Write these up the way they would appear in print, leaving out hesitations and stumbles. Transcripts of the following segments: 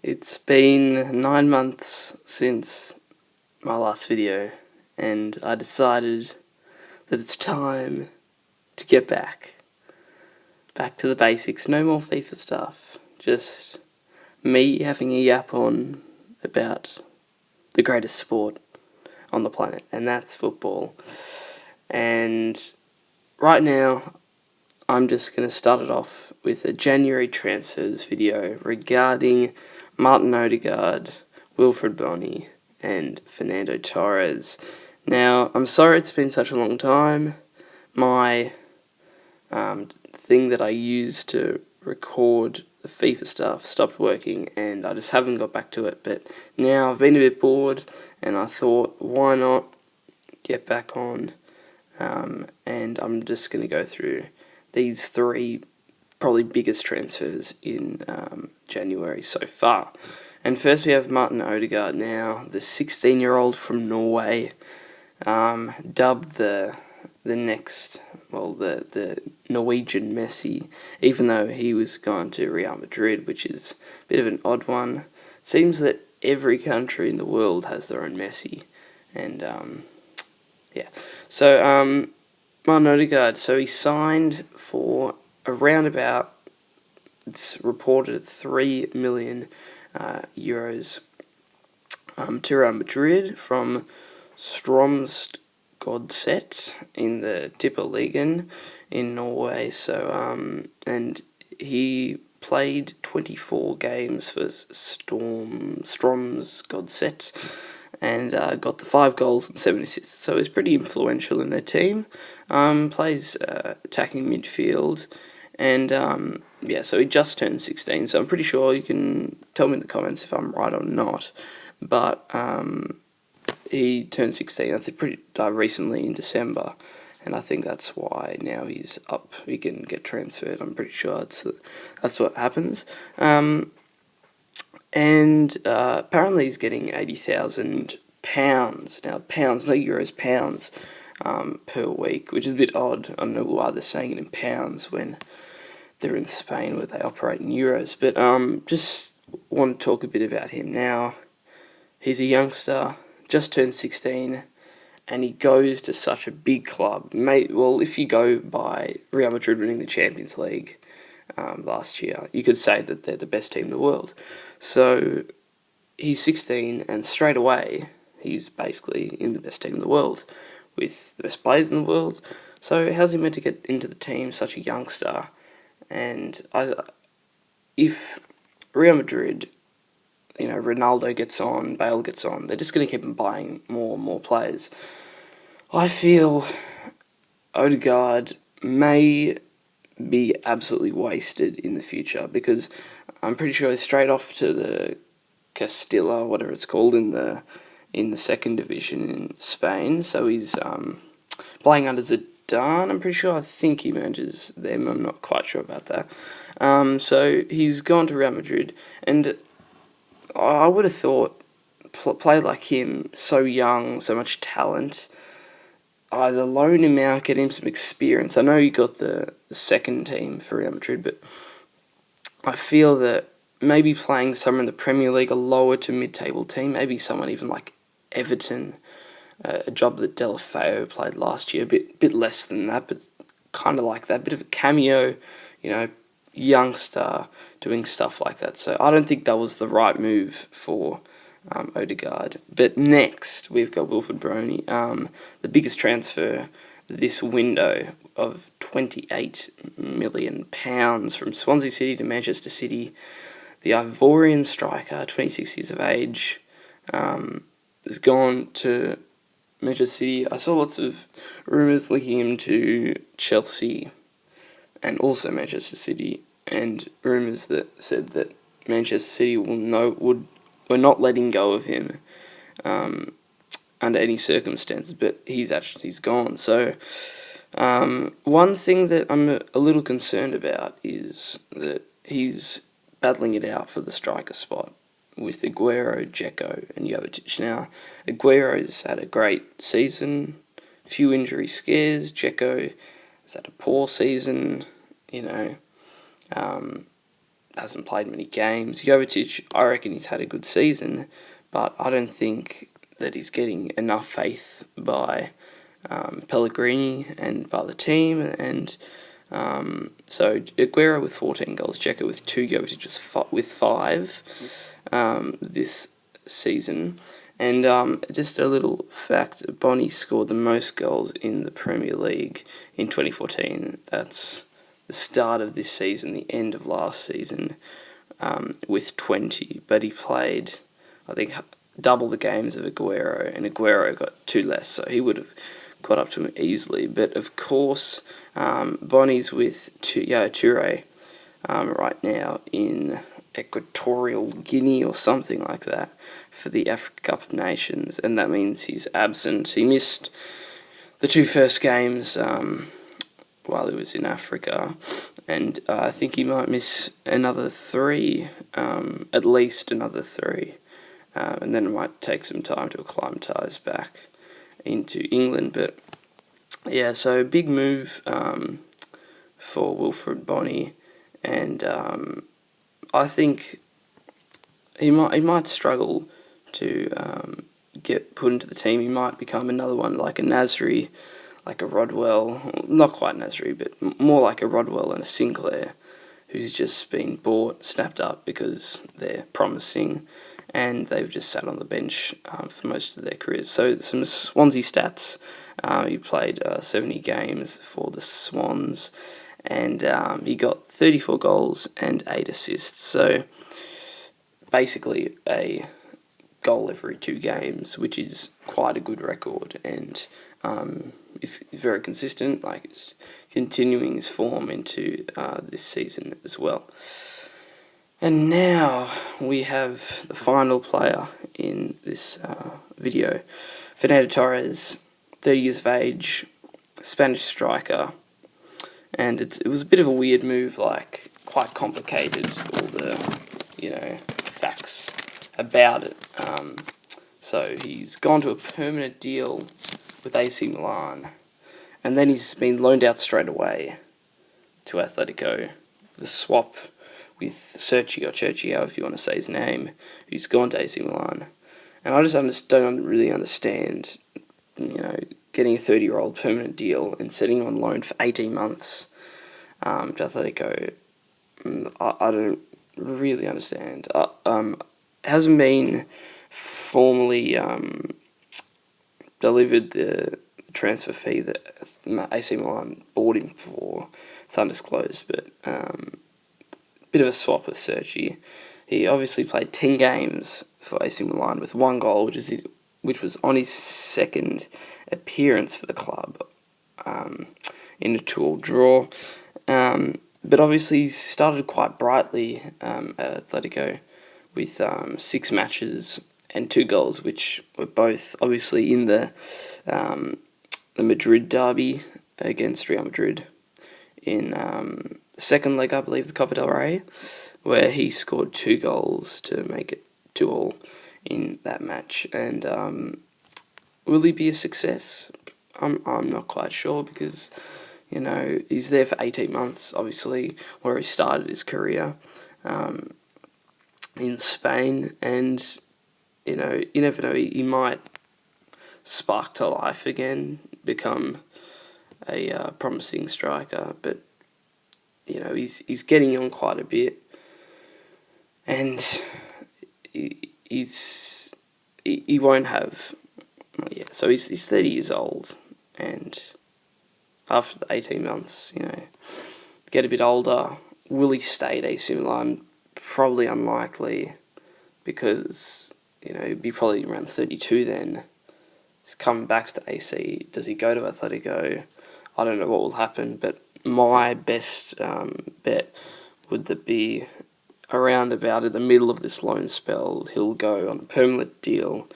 It's been 9 months since my last video, and I decided that it's time to get back to the basics. No more FIFA stuff, just me having a yap on about the greatest sport on the planet, and that's football. And right now, I'm just going to start it off with a January transfers video regarding Martin Ødegaard, Wilfred Bony, and Fernando Torres. Now, I'm sorry it's been such a long time. My thing that I used to record the FIFA stuff stopped working, and I just haven't got back to it. But now I've been a bit bored, and I thought, why not get back on? And I'm just going to go through these three probably biggest transfers in January so far. And first we have Martin Ødegaard now, the 16-year-old from Norway, dubbed the Norwegian Messi, even though he was gone to Real Madrid, which is a bit of an odd one. It seems that every country in the world has their own Messi, and So Martin Ødegaard, so he signed for around about, it's reported, 3 million euros to Real Madrid from Strømsgodset in the Tippeligaen in Norway. So and he played 24 games for Strømsgodset and got the 5 goals and 7 assists. So he's pretty influential in their team. Plays attacking midfield, and so he just turned 16. So I'm pretty sure you can tell me in the comments if I'm right or not. But he turned 16, I think, pretty recently in December, and I think that's why now he's up. He can get transferred. I'm pretty sure that's what happens. And apparently he's getting £80,000 now, pounds, not euros, pounds per week, which is a bit odd. I don't know why they're saying it in pounds when they're in Spain where they operate in euros. But just want to talk a bit about him now. He's a youngster, just turned 16, and he goes to such a big club. Well, if you go by Real Madrid winning the Champions League last year, you could say that they're the best team in the world. So he's 16, and straight away he's basically in the best team in the world with the best players in the world. So how's he meant to get into the team, such a youngster? And if Real Madrid, Ronaldo gets on, Bale gets on, they're just going to keep buying more and more players. I feel Ødegaard may be absolutely wasted in the future, because I'm pretty sure he's straight off to the Castilla, whatever it's called, in the second division in Spain. So he's playing under Zidane, I'm pretty sure. I think he manages them. I'm not quite sure about that. So he's gone to Real Madrid, and I would have thought play like him, so young, so much talent, either loan him out, get him some experience. I know he got the second team for Real Madrid, but I feel that maybe playing somewhere in the Premier League, a lower to mid-table team, maybe someone even like Everton, a job that Delafeu played last year, a bit less than that, but kind of like that, bit of a cameo, youngster doing stuff like that. So I don't think that was the right move for Ødegaard. But next, we've got Wilfred Bony, the biggest transfer this window of £28 million from Swansea City to Manchester City. The Ivorian striker, 26 years of age, has gone to Manchester City. I saw lots of rumours linking him to Chelsea and also Manchester City, and rumours that said that Manchester City were not letting go of him under any circumstances, but he's gone. So one thing that I'm a little concerned about is that he's battling it out for the striker spot with Aguero, Dzeko, and Jovetic. Now, Aguero's had a great season, few injury scares. Dzeko has had a poor season, hasn't played many games. Jovetic, I reckon he's had a good season, but I don't think that he's getting enough faith by Pellegrini and by the team. And so Aguero with 14 goals, Dzeko with 2, Jovetic with 5 this season. And just a little fact, Bony scored the most goals in the Premier League in 2014. That's the start of this season, the end of last season, with 20. But he played, I think, double the games of Aguero, and Aguero got 2 less, so he would have got up to him easily. But of course, Bonny's with Toure right now in Equatorial Guinea or something like that for the Africa Cup of Nations, and that means he's absent. He missed the 2 first games while he was in Africa, and I think he might miss another 3, at least another 3, and then it might take some time to acclimatise back into England. But yeah, so big move for Wilfried Bony, and I think he might struggle to get put into the team. He might become another one like a Nasri, like a Rodwell, not quite Nasri, but more like a Rodwell and a Sinclair, who's just been bought, snapped up because they're promising, and they've just sat on the bench for most of their careers. So some Swansea stats. He played 70 games for the Swans, and he got 34 goals and 8 assists. So basically a goal every 2 games, which is quite a good record, and is very consistent. Like, it's continuing his form into this season as well. And now we have the final player in this video, Fernando Torres, 30 years of age, Spanish striker, and it was a bit of a weird move, like quite complicated, all the facts about it. So he's gone to a permanent deal with AC Milan, and then he's been loaned out straight away to Atletico. The swap with Churchill, if you want to say his name, who's gone to AC Milan. And I just don't really understand, getting a 30-year-old permanent deal and setting him on loan for 18 months to Atletico. I don't really understand. It hasn't been formally delivered the transfer fee that AC Milan bought him for. It's undisclosed, but bit of a swap with Sergi. He obviously played 10 games for AC Milan with 1 goal, which was on his second appearance for the club in a 2-2 draw. But obviously he started quite brightly at Atletico with 6 matches and 2 goals, which were both obviously in the Madrid derby against Real Madrid in the second leg, I believe, the Copa del Rey, where he scored 2 goals to make it 2-2 in that match. And will he be a success? I'm not quite sure, because he's there for 18 months, obviously, where he started his career in Spain, and you never know, he might spark to life again, become a promising striker. But he's getting on quite a bit, and he won't have. So he's 30 years old, and after the 18 months, get a bit older. Will he stay at AC Milan? Probably unlikely, because he'd be probably around 32 then. He's coming back to the AC. Does he go to Atletico? I don't know what will happen, but my best bet would be around about in the middle of this loan spell, he'll go on a permanent deal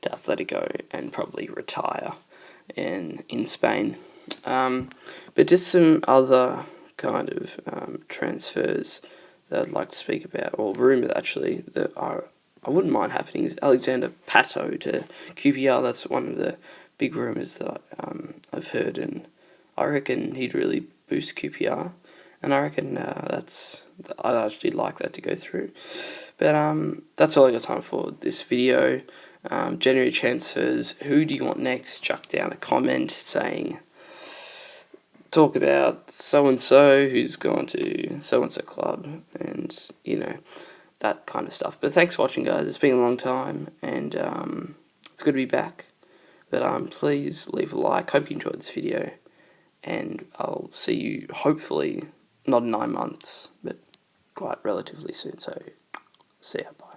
to Atletico and probably retire in Spain. But just some other kind of transfers that I'd like to speak about, or rumoured actually, that I wouldn't mind happening, is Alexander Pato to QPR. That's one of the big rumours that I've heard, and I reckon he'd really boost QPR. and I reckon I'd actually like that to go through. But that's all I got time for this video. January transfers. Who do you want next? Chuck down a comment saying, talk about so and so who's gone to so and so club, and that kind of stuff. But thanks for watching, guys. It's been a long time, and it's good to be back. But please leave a like. Hope you enjoyed this video, and I'll see you hopefully not in 9 months, but quite relatively soon. So see ya. Bye.